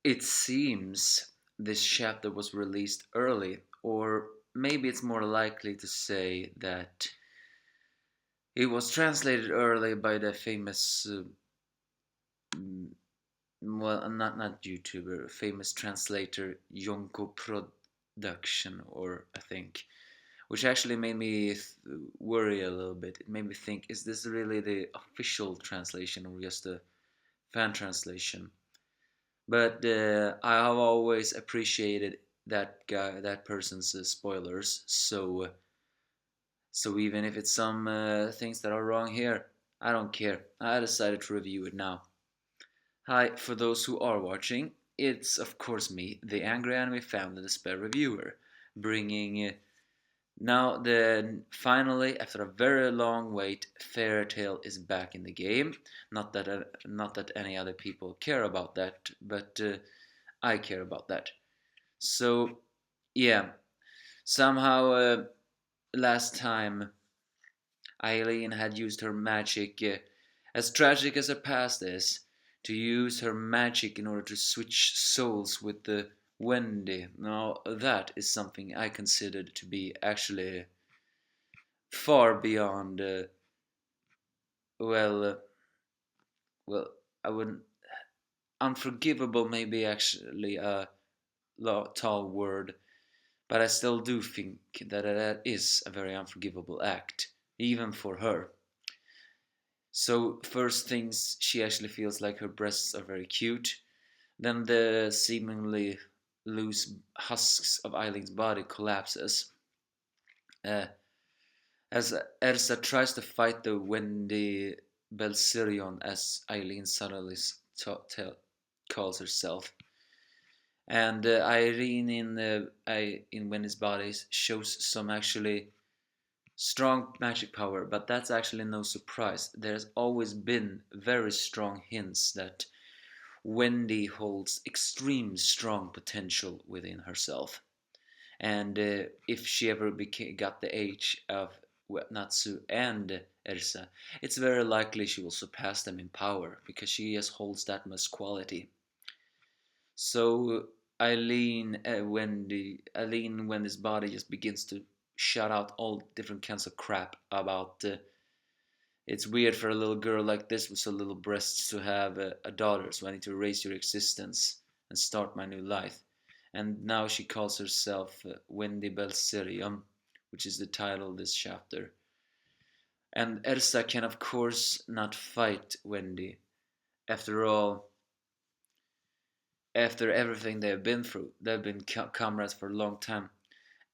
It seems this chapter was released early, or maybe it's more likely to say that it was translated early by the famous, mm, well, not YouTuber, famous translator Yonko Production, or I think, which actually made me worry a little bit. It made me think: is this really the official translation or just a fan translation? But I have always appreciated that person's spoilers. So even if it's some things that are wrong here, I don't care. I decided to review it now. Hi, for those who are watching, it's of course me, the angry anime fan, the despair reviewer, bringing now then finally, after a very long wait, Fairy Tail is back in the game. Not that any other people care about that, but I care about that. So yeah, somehow last time Eileen had used her magic, as tragic as her past is, to use her magic in order to switch souls with the Wendy. Now that is something I considered to be actually far beyond well well I wouldn't unforgivable maybe actually a tall word, but I still do think that that is a very unforgivable act, even for her. So first things, she actually feels like her breasts are very cute. Then the seemingly loose husks of Eileen's body collapses. Uh, as Elsa tries to fight the Wendy Belsirion, as Eileen suddenly calls herself. And Irene in Wendy's body shows some actually strong magic power, but that's actually no surprise. There's always been very strong hints that Wendy holds extreme strong potential within herself. And if she ever got the age of Natsu and Ersa, it's very likely she will surpass them in power because she just holds that much quality. So Eileen, when his body just begins to shut out all different kinds of crap about it's weird for a little girl like this with so little breasts to have a daughter, so I need to erase your existence and start my new life. And now she calls herself Wendy Belsirium, which is the title of this chapter. And Elsa can of course not fight Wendy. After all, after everything they've been through, they've been comrades for a long time.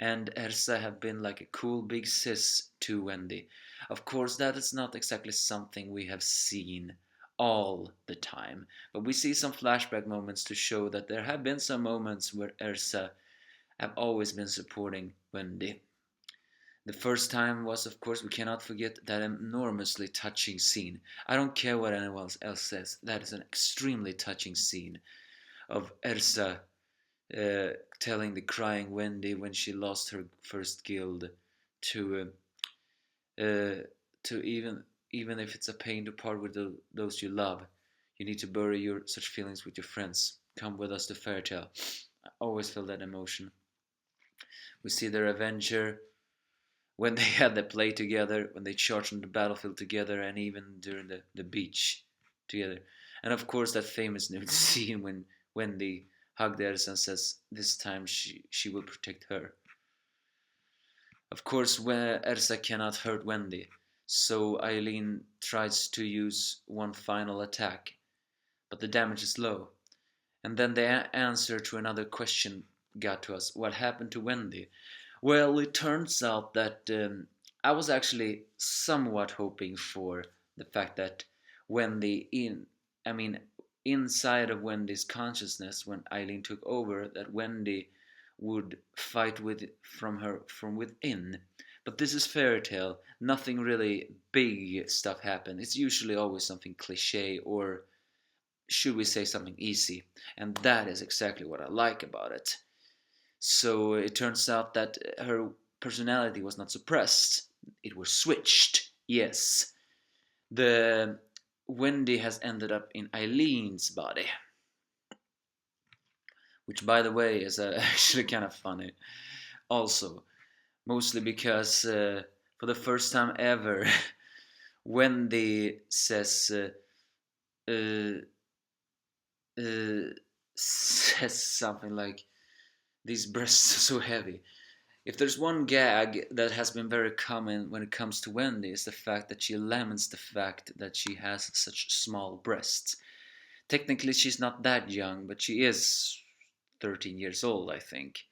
And Elsa have been like a cool big sis to Wendy. Of course, that is not exactly something we have seen all the time, but we see some flashback moments to show that there have been some moments where Elsa have always been supporting Wendy. The first time was, of course, we cannot forget that enormously touching scene. I don't care what anyone else says, that is an extremely touching scene of Elsa telling the crying Wendy when she lost her first guild to to even if it's a pain to part with those you love, you need to bury your such feelings with your friends. Come with us to Fairytale. I always feel that emotion. We see their adventure when they had the play together, when they charged on the battlefield together, and even during the beach together. And of course, that famous nude scene when Wendy hugged Elsa and says this time she will protect her. Of course, where Elsa cannot hurt Wendy, so Eileen tries to use one final attack, but the damage is low. And then the answer to another question got to us: what happened to Wendy? Well, it turns out that I was actually somewhat hoping for the fact that Wendy I mean, inside of Wendy's consciousness when Eileen took over, that Wendy would fight with from within. But this is fairy tale. Nothing really big stuff happened. It's usually always something cliche, or should we say something easy? And that is exactly what I like about it. So it turns out that her personality was not suppressed, it was switched. Yes. The Wendy has ended up in Eileen's body. which by the way is actually kind of funny. Also, mostly because for the first time ever, Wendy says uh, says something like, "These breasts are so heavy." If there's one gag that has been very common when it comes to Wendy, is the fact that she laments the fact that she has such small breasts. Technically, she's not that young, but she is 13 years old, I think.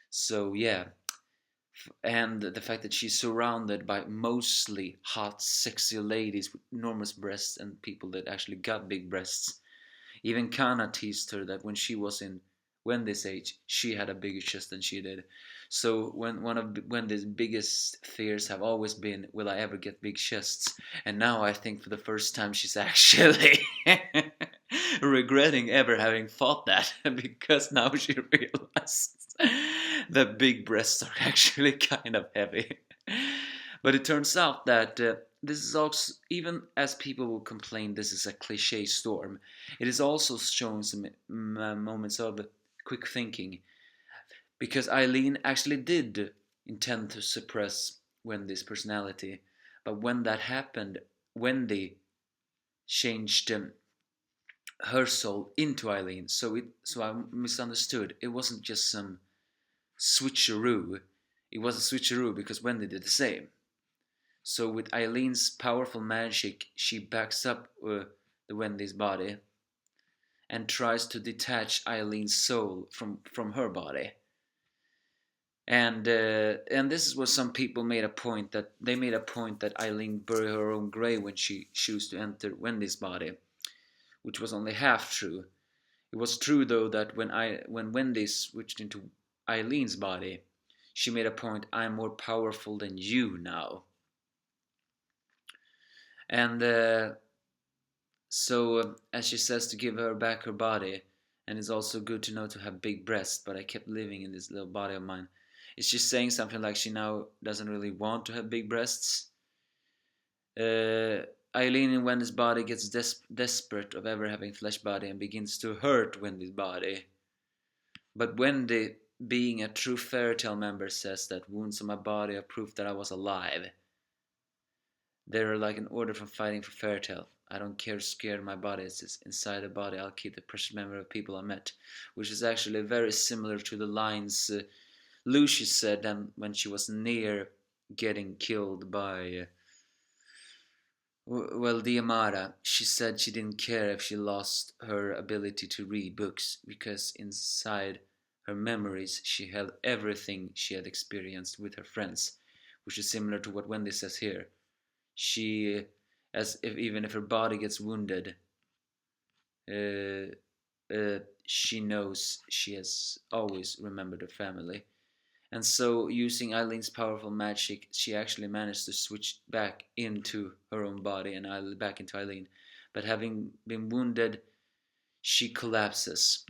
So, yeah. And the fact that she's surrounded by mostly hot, sexy ladies with enormous breasts and people that actually got big breasts. Even Kana teased her that when she was in Wendy's age, she had a bigger chest than she did. So when one of Wendy's biggest fears have always been, will I ever get big chests? And now I think for the first time she's actually regretting ever having thought that, because now she realizes that big breasts are actually kind of heavy. But it turns out that this is also, even as people will complain this is a cliche storm, it is also showing some moments of quick thinking, because Eileen actually did intend to suppress Wendy's personality, but when that happened, Wendy changed her soul into Eileen. So I misunderstood. It wasn't just some switcheroo. It was a switcheroo because Wendy did the same. So with Eileen's powerful magic, she backs up the Wendy's body and tries to detach Eileen's soul from her body. And this is what some people made a point that Eileen bury her own grave when she chose to enter Wendy's body, which was only half true. It was true though that when Wendy switched into Eileen's body, she made a point, I'm more powerful than you now. And so as she says to give her back her body, and it's also good to know to have big breasts, but I kept living in this little body of mine. Is she saying something like she now doesn't really want to have big breasts? Eileen in Wendy's body gets desperate of ever having flesh body and begins to hurt Wendy's body. But Wendy, being a true fairy tale member, says that wounds on my body are proof that I was alive. They're like an order from fighting for fairy tale. I don't care scared my body is inside the body. I'll keep the precious memory of people I met, which is actually very similar to the lines Lucy said when she was near getting killed by Diamara. She said she didn't care if she lost her ability to read books, because inside her memories she held everything she had experienced with her friends, which is similar to what Wendy says here. She, as if even if her body gets wounded, she knows she has always remembered her family. And so, using Eileen's powerful magic, she actually managed to switch back into her own body and back into Eileen. But having been wounded, she collapses.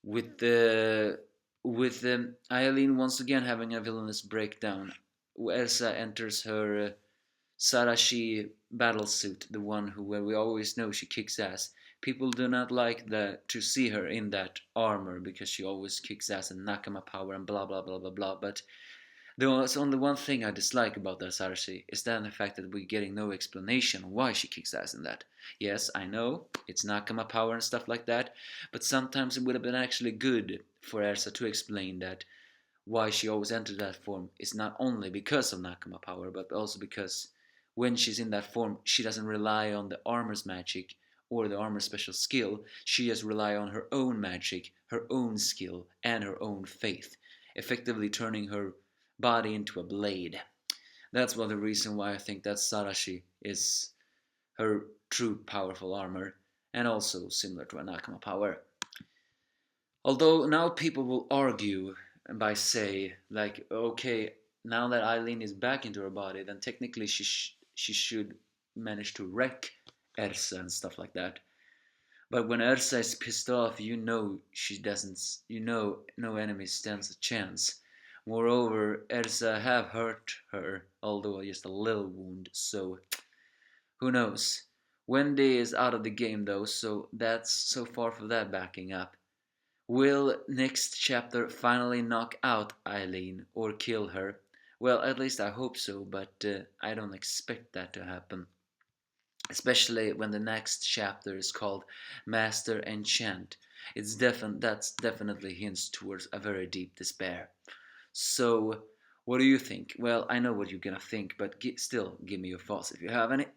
With Eileen once again having a villainous breakdown, Elsa enters her Sarashi battlesuit, the one where we always know she kicks ass. People do not like to see her in that armor because she always kicks ass and Nakama power and blah blah blah blah blah. But there's only one thing I dislike about that Sarashi, is that the fact that we're getting no explanation why she kicks ass in that. Yes, I know, it's Nakama power and stuff like that, but sometimes it would have been actually good for Elsa to explain that why she always entered that form is not only because of Nakama power, but also because when she's in that form, she doesn't rely on the armor's magic or the armor's special skill. She just rely on her own magic, her own skill, and her own faith, effectively turning her body into a blade. That's one of the reason why I think that Sarashi is her true powerful armor, and also similar to a Nakama power. Although now people will argue by say, like, okay, now that Eileen is back into her body, then technically she should manage to wreck Ersa and stuff like that. But when Ersa is pissed off, you know she doesn't. You know no enemy stands a chance. Moreover, Ersa have hurt her, although just a little wound. So who knows? Wendy is out of the game though, so that's so far for that backing up. Will next chapter finally knock out Eileen or kill her? Well, at least I hope so, but I don't expect that to happen. Especially when the next chapter is called Master Enchant. That's definitely hints towards a very deep despair. So, what do you think? Well, I know what you're gonna think, but still, give me your thoughts if you have any.